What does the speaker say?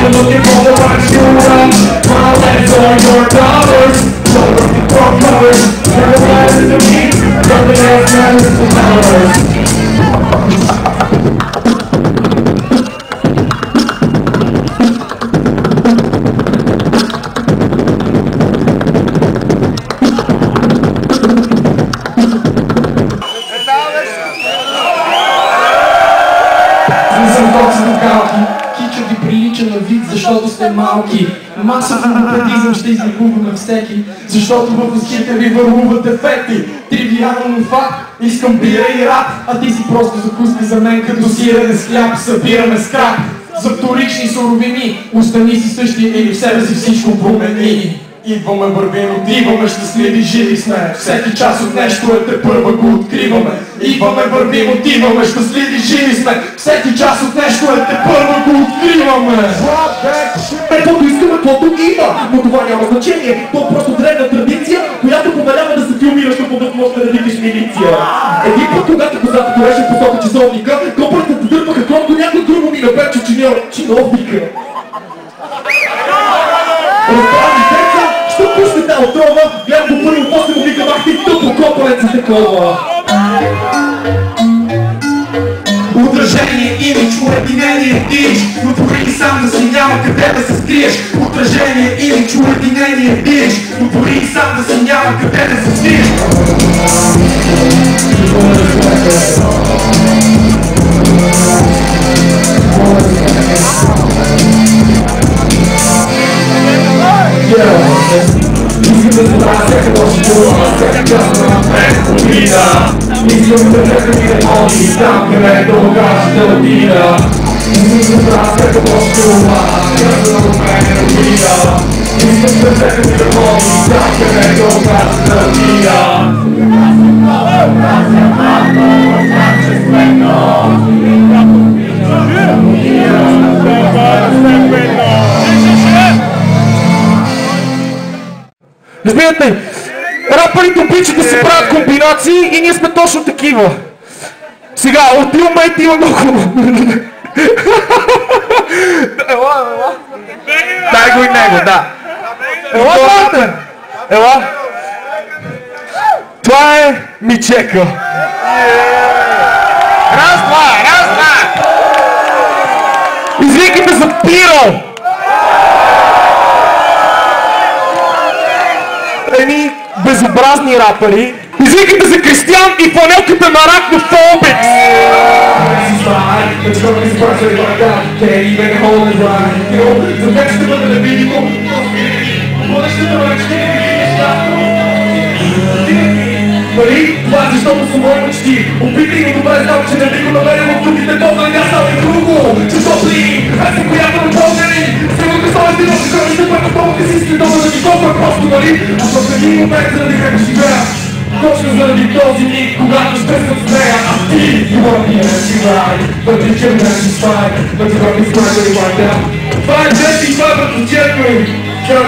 Looking for the right shoe, my legs are your dollars. So looking for covers, never matters to me. Nothing else matters to dollars. Кичо ви прилича на вид, защото сте малки. Масов монопедизъм ще изнегуваме всеки, защото в устите ви върлуват ефекти. Тривиално факт, искам бира и рап, а ти си просто закуски за мен, като сирене с хляб, събираме с крак. За вторични суровини, остани си същия или в себе си всичко промени. Идваме, вървим, отиваме, щастливи, живи сме. Всеки час от нещо е тепърва го откриваме. Идваме, вървим, отиваме, щастливи, живи сме. Всеки час от нещо е тепърва го откриваме. Каквото искаме, каквото има, но това няма значение. То просто древна традиция, която повелява да се филмираш на подъвността да викаш милиция. Един път, когато козата гореше в посока часовника, копърите те дърпаха клон до някой друго ми напече чиновника. Разправи деца, що пуснете отрова, гледам го първо, после му вика мах ти тъпо копалец за такова. Отражение, имидж, уединение, диш, но твори сам да си няма къде да се скриеш. Отражение, имидж, уединение, диш, но твори сам да си няма къде да се скриеш. Искам да забравя всяка лоша дума, всяка част на напред обида. Искам да тръгна ми да моли, там където кажа да отида. Искам да забравя всяка лоша дума, всяка на напред обида. Искам да тръгна ми да моли, там където кажа да отида. Разбирате, рапърите обичат да се правят комбинации и ние сме точно такива. Сега, от тия моменти има много. Ела. Дай го и него, да. Ела, брате! Ела. Това е Мичека. Раз, два. Извикайте за Пиро! Едни безобразни рапъри. Извикайте за Кристиан и фланелката на Арахнофобикс! Пари, това е защото са мои мечти. Опитай го добре, знам, че не би го намерил от другите топлен, аз става и друго. Защото ли, аз съм която ме помнени. Силната совест и носи хроните, което толкова си следова да ми толкова просто, нали? Защото един момент заради как живея. Точно заради този миг, когато ще съм с нея. А ти, you want me to see right, but you can let me slide, but you got me smiling right now. Това е Джеси, това е братовчет ми. Вчера